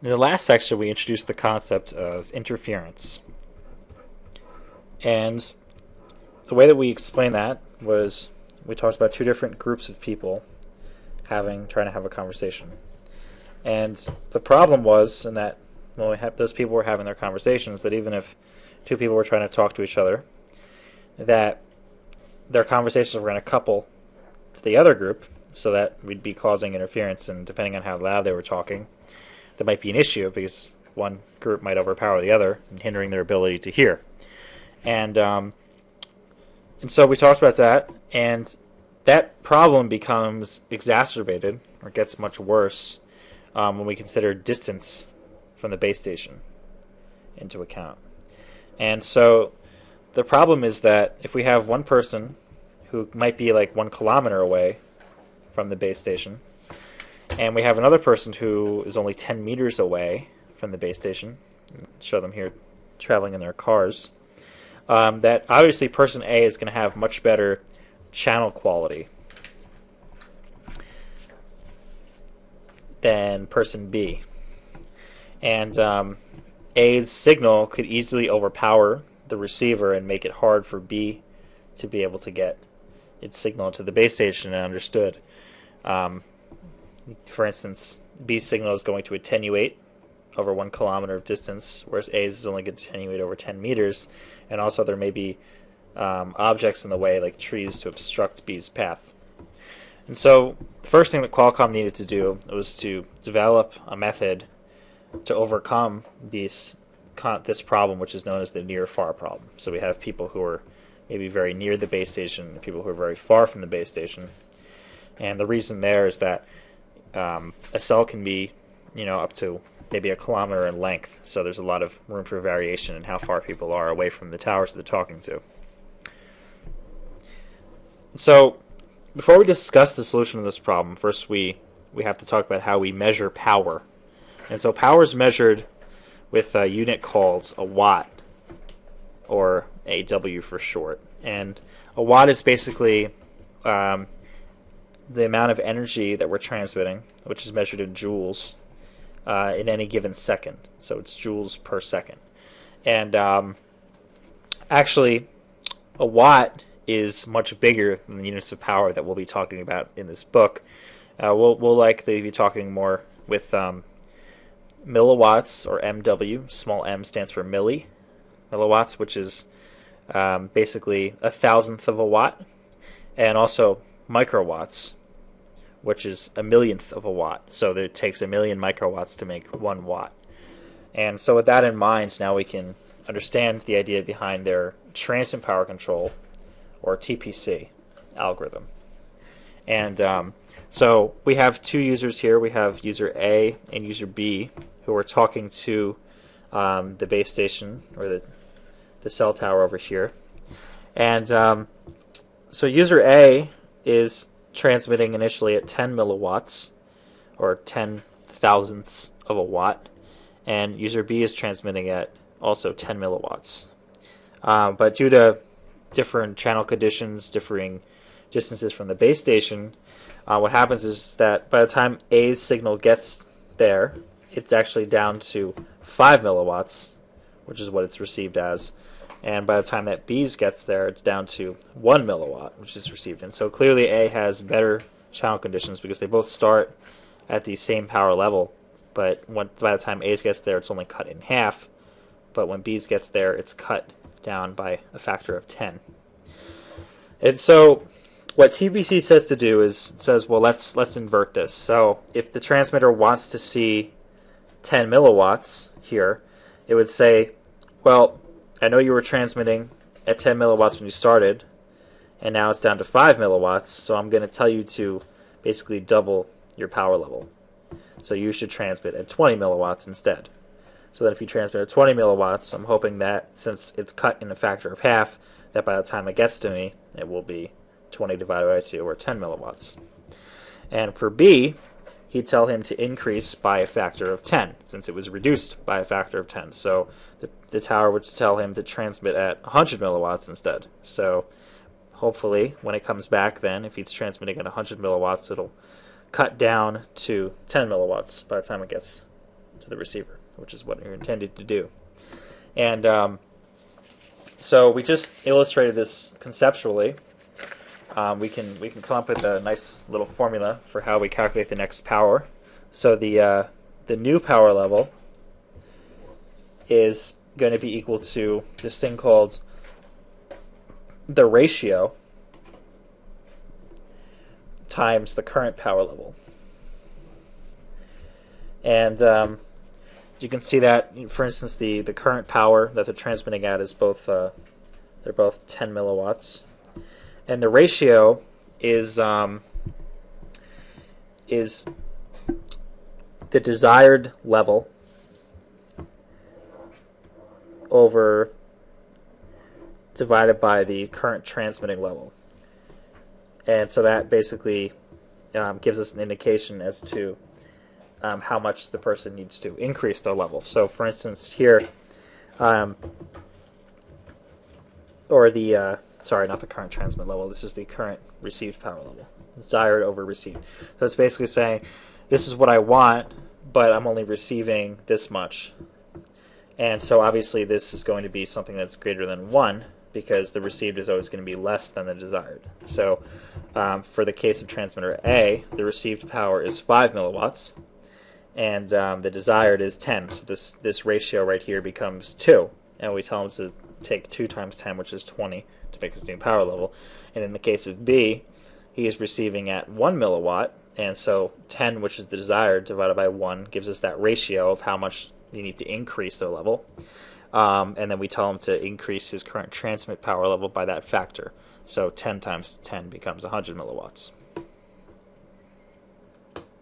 In the last section, we introduced the concept of interference. And the way that we explained that was we talked about two different groups of people trying to have a conversation. And the problem was in that when those people were having their conversations, that even if two people were trying to talk to each other, that their conversations were going to couple to the other group, so that we'd be causing interference, and depending on how loud they were talking, that might be an issue because one group might overpower the other and hindering their ability to hear. And so we talked about that, and that problem becomes exacerbated or gets much worse when we consider distance from the base station into account. And so the problem is that if we have one person who might be like 1 kilometer away from the base station, and we have another person who is only 10 meters away from the base station, show them here traveling in their cars, that obviously person A is going to have much better channel quality than person B. And A's signal could easily overpower the receiver and make it hard for B to be able to get its signal to the base station and understood. For instance, B's signal is going to attenuate over 1 kilometer of distance, whereas A's is only going to attenuate over 10 meters. And also there may be objects in the way, like trees, to obstruct B's path. And so the first thing that Qualcomm needed to do was to develop a method to overcome this problem, which is known as the near-far problem. So we have people who are maybe very near the base station and people who are very far from the base station. And the reason there is that a cell can be, up to maybe 1 kilometer in length. So there's a lot of room for variation in how far people are away from the towers that they're talking to. So before we discuss the solution to this problem, first we have to talk about how we measure power. And so power is measured with a unit called a watt, or AW for short. And a watt is basically the amount of energy that we're transmitting, which is measured in joules, in any given second. So it's joules per second. And actually, a watt is much bigger than the units of power that we'll be talking about in this book. We'll likely be talking more with milliwatts, or MW. Small m stands for milliwatts, which is basically 1,000th of a watt, and also microwatts, which is 1,000,000th of a watt. So it takes 1,000,000 microwatts to make 1 watt. And so with that in mind, now we can understand the idea behind their transient power control, or TPC, algorithm. And so we have two users here. We have user A and user B, who are talking to the base station, or the cell tower over here. And so user A is transmitting initially at 10 milliwatts, or 10 thousandths of a watt, and user B is transmitting at also 10 milliwatts. But due to different channel conditions, differing distances from the base station, what happens is that by the time A's signal gets there, it's actually down to 5 milliwatts, which is what it's received as. And by the time that B's gets there, it's down to 1 milliwatt, which is received. And so clearly A has better channel conditions because they both start at the same power level. But by the time A's gets there, it's only cut in half. But when B's gets there, it's cut down by a factor of 10. And so what TBC says to do is, it says, well, let's invert this. So if the transmitter wants to see 10 milliwatts here, it would say, well, I know you were transmitting at 10 milliwatts when you started, and now it's down to 5 milliwatts, so I'm going to tell you to basically double your power level. So you should transmit at 20 milliwatts instead. So that if you transmit at 20 milliwatts, I'm hoping that since it's cut in a factor of half, that by the time it gets to me, it will be 20 divided by 2, or 10 milliwatts. And for B, he'd tell him to increase by a factor of 10, since it was reduced by a factor of 10. So the tower would tell him to transmit at 100 milliwatts instead. So hopefully, when it comes back then, if he's transmitting at 100 milliwatts, it'll cut down to 10 milliwatts by the time it gets to the receiver, which is what you're intended to do. And so we just illustrated this conceptually. We can come up with a nice little formula for how we calculate the next power. So the new power level is going to be equal to this thing called the ratio times the current power level. And you can see that, for instance, the current power that they're transmitting at is both they're both 10 milliwatts, and the ratio is the desired level over divided by the current transmitting level. And so that basically gives us an indication as to how much the person needs to increase their level. So for instance here, sorry, not the current transmit level, this is the current received power level. Desired over received. So it's basically saying, this is what I want, but I'm only receiving this much. And so obviously this is going to be something that's greater than 1, because the received is always going to be less than the desired. So for the case of transmitter A, the received power is 5 milliwatts, and the desired is 10. So this ratio right here becomes 2. And we tell them to take 2 times 10, which is 20, to make his new power level. And in the case of B, he is receiving at 1 milliwatt, and so 10, which is the desired, divided by 1 gives us that ratio of how much you need to increase their level. And then we tell him to increase his current transmit power level by that factor. So 10 times 10 becomes 100 milliwatts.